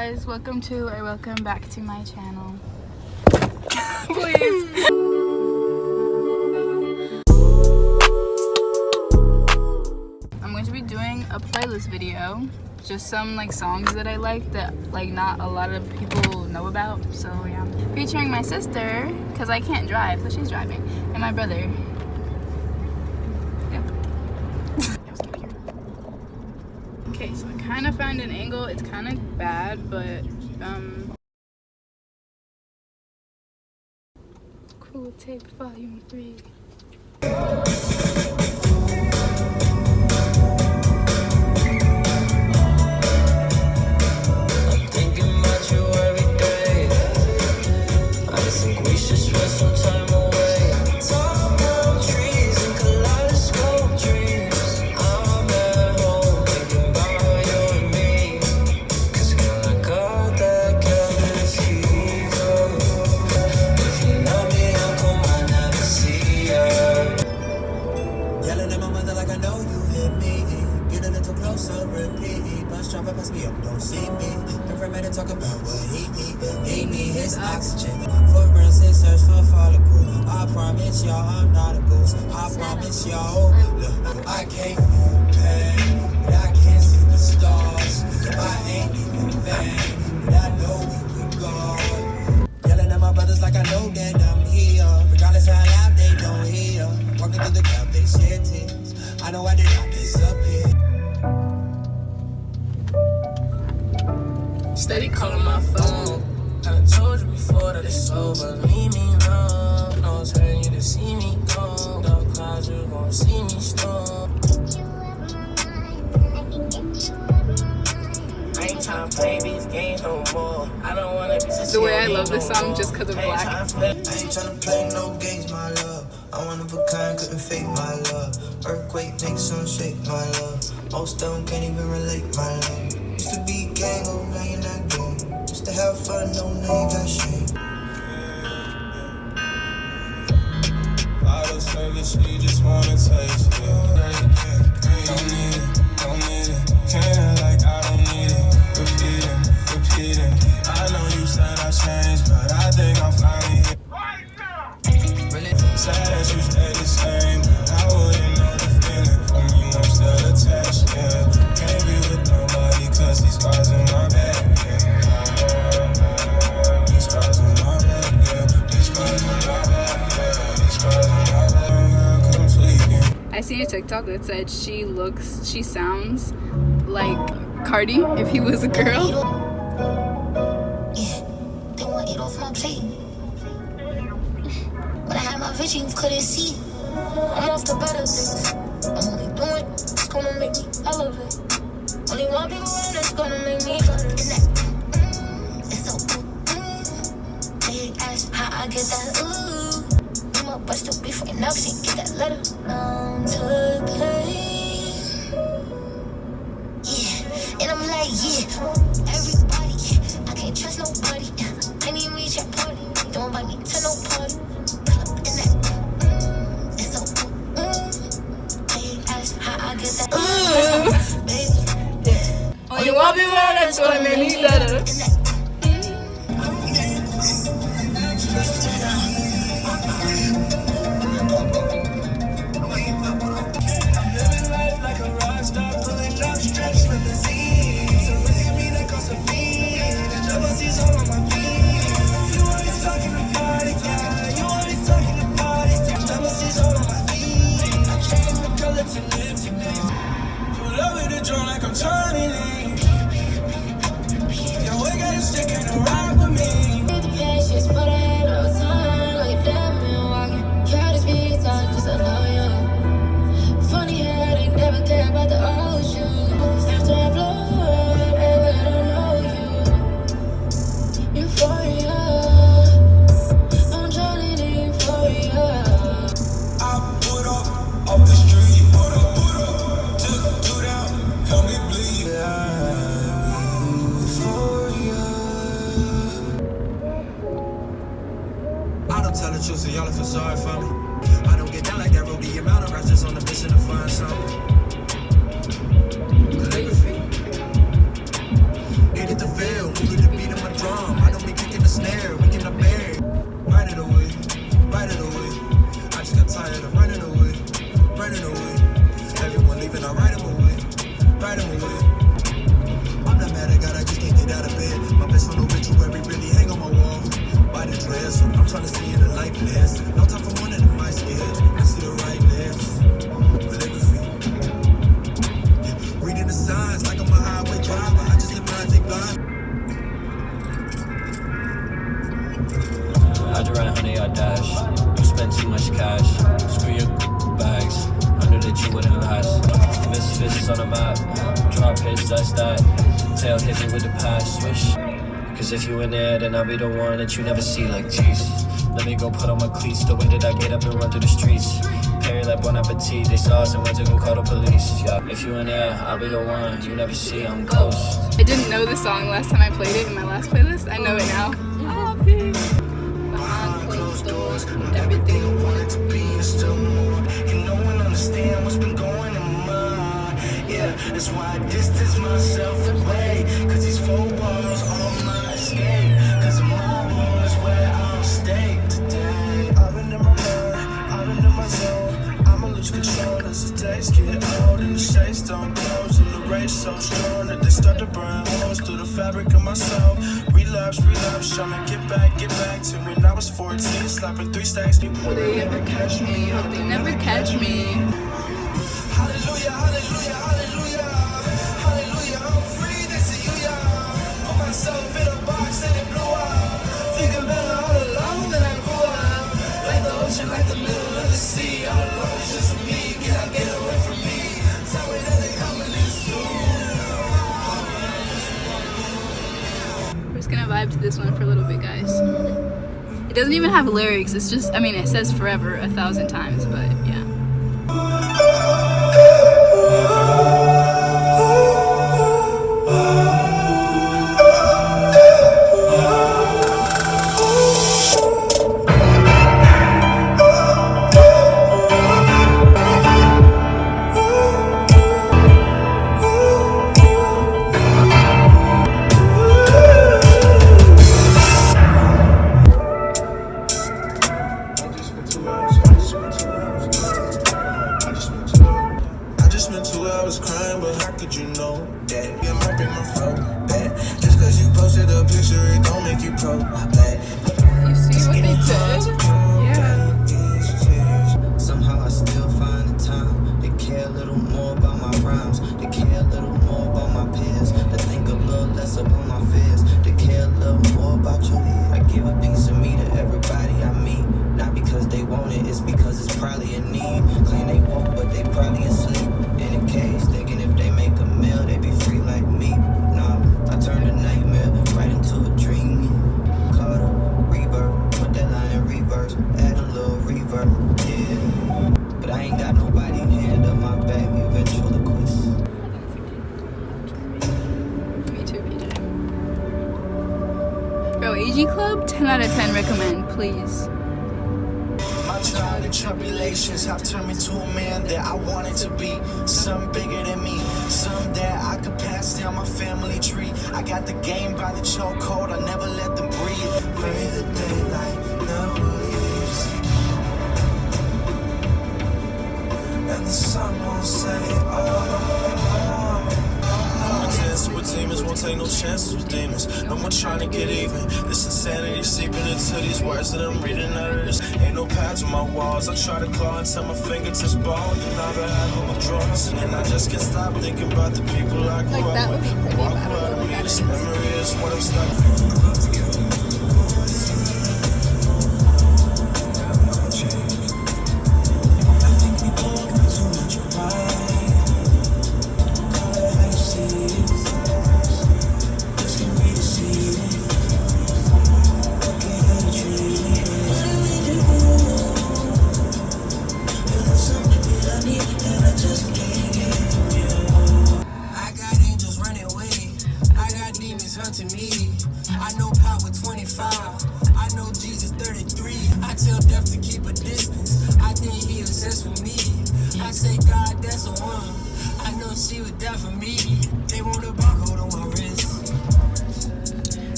guys, welcome back to my channel. Please. I'm going to be doing a playlist video, just some like songs that I like that like not a lot of people know about. So yeah, featuring my sister because I can't drive, so she's driving, and my brother. Yep. Okay, so I kind of found an angle. It's kind of bad, but Cool Tape Volume 3. Talk about what he need his oxygen. Forensic search for follicle. I promise y'all I'm not a ghost. I promise y'all, look, I can't feel pain, but I can't see the stars. I ain't even vain, but I know we could go. Yelling at my brothers like I know that I'm here. Regardless how loud they don't hear. Walking through the crowd, they shed tears. I know I did not disappear. Steady calling my phone. I done told you before that it's over. Leave me alone. No one's hurting you to see me go. Dark clouds, you gon' see me storm. I ain't tryna play these games no more. I don't wanna be such The way I love this song just because of Black. I ain't tryna play no games, my love. I'm one of a kind, couldn't fake my love. Earthquake makes some shake, my love. Most of them can't even relate, my love. Used to be gang, oh now you're not gang. Used to have fun, no now you got shame. Bottle service, you just wanna taste it. Don't need it, don't need it. Can't act like I don't need it. Repeating. I know you said I changed, but I think I'm finally here. Really sad that you stay the same, but I wouldn't know the feeling. From you, I'm still attached, yeah. Can't be with nobody, cause these scars in my back, yeah. These scars in my back, yeah. These scars in my back, yeah. These scars in my back, completely. I seen a TikTok that said she sounds like Cardi if he was a girl. Yeah, they want to eat off my plate. When I had my vision, you couldn't see. I'm off the better things. I'm only doing it's gonna make me elevate. Only one people around that's gonna make me better than that. It's so cool. They ask how I get that ooh. You my bust to be fucking up, see, get that letter. Down to the pain. Yeah, and I'm like, yeah, everybody. I can't trust nobody. I need me to party. Don't invite me to no party. Pull up in that. It's so cool. They ask how I get that baby. Only one people that's gonna make me better. Like I'm turning. Yo, we got on the map. Drop hits, that's that. Tail hit me with the pass, swish. Cause if you in there, then I'll be the one that you never see like Jesus. Let me go put on my cleats, the way that I get up and run through the streets. Perry like Bon Appetit, they saw us and went to go call the police. Yeah, if you in there, I'll be the one you never see, I'm ghost. I didn't know the song last time I played it in my last playlist. I know it now. Oh, babe. Behind closed doors, everything I wanted to be is still more. And no one understand what's been going in my mind. Yeah, that's why I distance myself away. Cause these 4 walls are my escape. Cause my room is where I'll stay today. I've been in my mind, I've been in my zone. I'ma lose control as the days get old and the shades don't close. And the race so strong that they start to burn holes through the fabric of my soul. Relapse, tryna get back to when I was 14, slapping 3 stacks. Will they ever catch me? Hope they never catch me. Hallelujah, hallelujah, hallelujah, hallelujah, I'm free, that's a you, yeah. Put myself in a box and it blew up. Think about it all along that I grew up. Like the ocean, like the middle of the sea. All alone, it's just me, get away from me. Tell me that they coming in soon. We're just gonna vibe to this one for a little bit, guys. It doesn't even have lyrics, it's just, I mean, it says forever 1,000 times, but yeah. Bro, AG Club, 10 out of 10 recommend, please. My trials and tribulations have turned me to a man that I wanted to be. Some bigger than me, some that I could pass down my family tree. I got the game by the chokehold, I never let them breathe. Pray the daylight never leaves, and the sun won't say oh. With demons, won't take no chances with demons. No more trying to get even. This insanity seeping into these words that I'm reading out of this. Ain't no pads on my walls. I try to claw until my fingertips bald. And I've been having withdrawals. And I just can't stop thinking about the people I grew up with. Walk out of me, this memory is what I'm stuck with.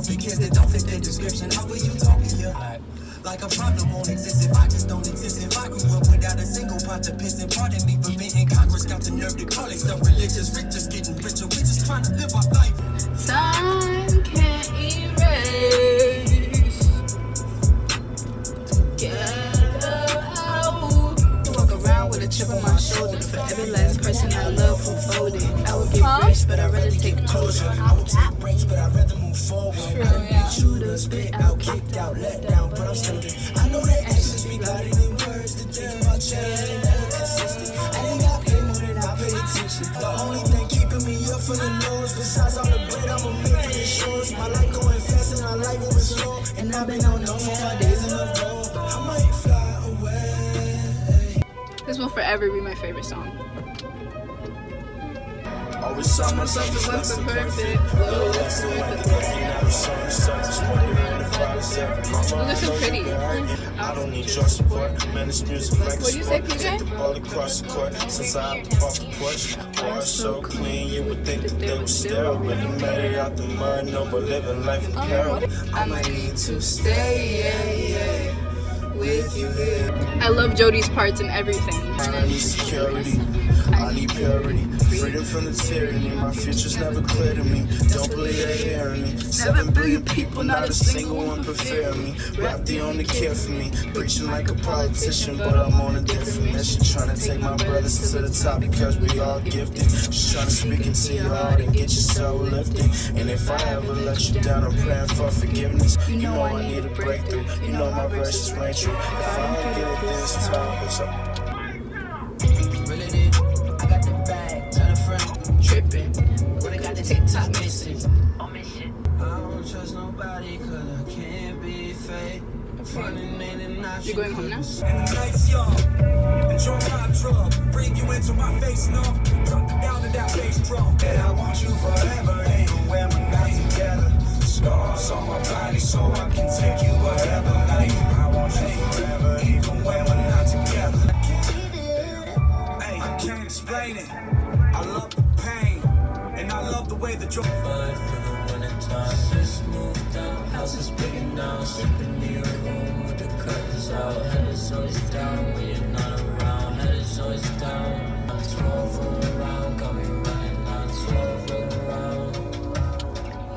Because they don't fit their description of a utopia. Like a problem won't exist if I just don't exist. If I grew up without a single pot to piss, and pardon me for preventing Congress got the nerve to call itself religious. Rich just getting richer, we just trying to live our life. Time can't erase. Together out. Walk around with a chip on my shoulder. For every last person I love who folded. I would get rich, but I'd rather take closure. I would take breaks, but I'd rather move forward. I done been shooter, spit out, kicked out, let down, but I'm still there. I know that actions speak louder than words. The thing about change ain't never consistent. I ain't got paid more than I pay attention. The only thing keeping me up from the nose, besides all the bread, I'm a man for the shows. My life going fast and I like moving slow. And I've been on no for 5 days in a row. I might fly away. This will forever be my favorite song. Always saw myself as less than perfect. Low, less than perfect. Never saw myself as wondering if I was ever. Oh, they're so pretty. I don't need your support. Man, this music like a What do you say, sport. PJ? Take the ball across the court. Since I hopped off the porch, bars so clean, you would think that they were still really made it out the mud. No, but living life in peril. I might need to stay with you here. I love Jodie's parts and everything. I need security. I need purity. Freedom from the tyranny. My future's never clear to me. Don't believe they're hearing me. 7 billion people, not a single one prefer me. Rap the only care for me. Preaching like a politician, but I'm on a different mission. Trying to take my brothers to the top because we all gifted. Just trying to speak into your heart and get your soul lifted. And if I ever let you down, I'm praying for forgiveness. You know I need a breakthrough. You know my verses ring true. If I don't get it this time, bitch, I'm Tripping. when I got the TikTok missing. I don't trust nobody cause I can't be fake. Running ain't an option. You're going home now? And the nights young. Enjoy my drug. Bring you into my face, no. Drop it down to that bass drum. And I want you forever, even when we're not together. Scars on my body so I can take you wherever. Like, I want you forever, even when we're not together. Hey, I can't explain it. I love the pain, and I love the way that you're. But for the winter time, just moved down, house is big and now sipping in your room with the curtains out. Head is always down when you're not around. Head is always down. I'm 12 rolling around, got me running on 12 rolling around.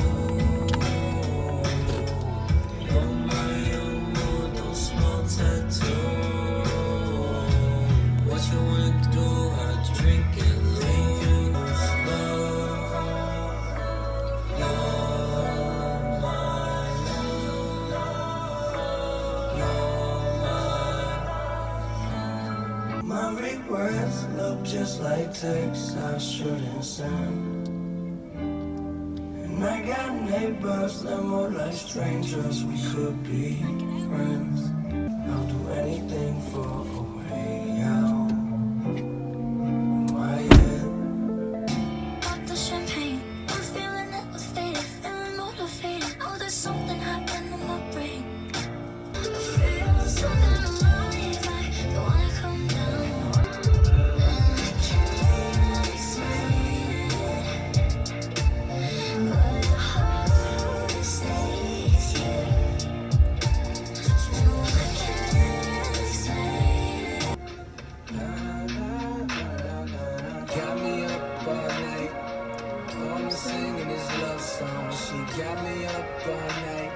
Ooh, you're my no small tattoo. What you wanna do? I drink and lose love. You're My regrets look just like texts I shouldn't send. And I got neighbors that more like strangers. We could be friends. I'll do anything for a way out of my head. Pop the champagne, I'm feeling elevated, feeling motivated. Oh, there's something happening in my brain. I feel something in my life, I don't wanna come down. And I can't explain it, but the heart stays here. No, I can't explain it. Got me up all night. All I'm singing is love songs. She got me up all night.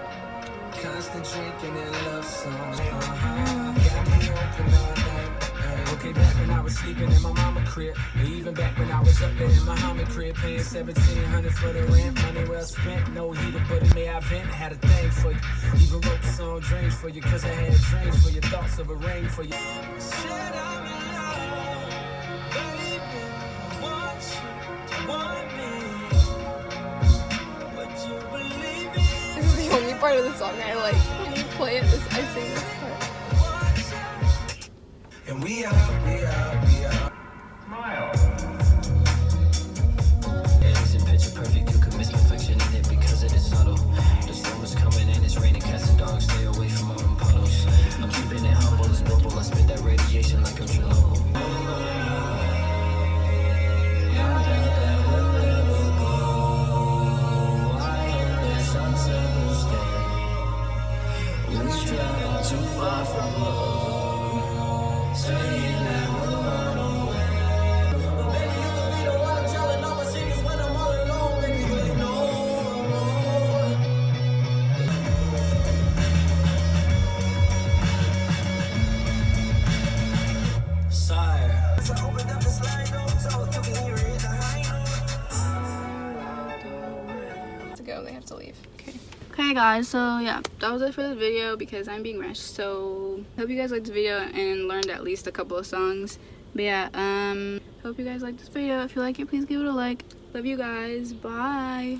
Constant drinking and love songs. Got me open all night. Okay, back when I was sleeping in my mama crib, and even back when I was up there in my homie crib, paying $1,700 for the rent, money well spent, no heater, but in there I vent, had a thing for you. Even wrote the song Dreams for you, cause I had dreams for you, thoughts of a ring for you. Said I'm in love, baby. I want you to want me. Would you believe me? This is the only part of the song I like. When you play it, I sing this part. And we out. Yeah, isn't picture perfect, you could miss perfection in it because it is subtle. The storm is coming and it's raining, cats and dogs, stay away from all them puddles. I'm keeping it humble as noble, I spit that radiation like I'm Chernobyl. Too far from home, saying that we'll run away. But baby, you could be the one I'm telling all my secrets when I'm all alone. Baby, you know. Sire. Open up the slide door so you can hear it. The high note. To go, they have to leave. Okay guys, so yeah, that was it for this video because I'm being rushed. So hope you guys liked the video and learned at least a couple of songs. But yeah, hope you guys like this video. If you like it, please give it a like. Love you guys. Bye.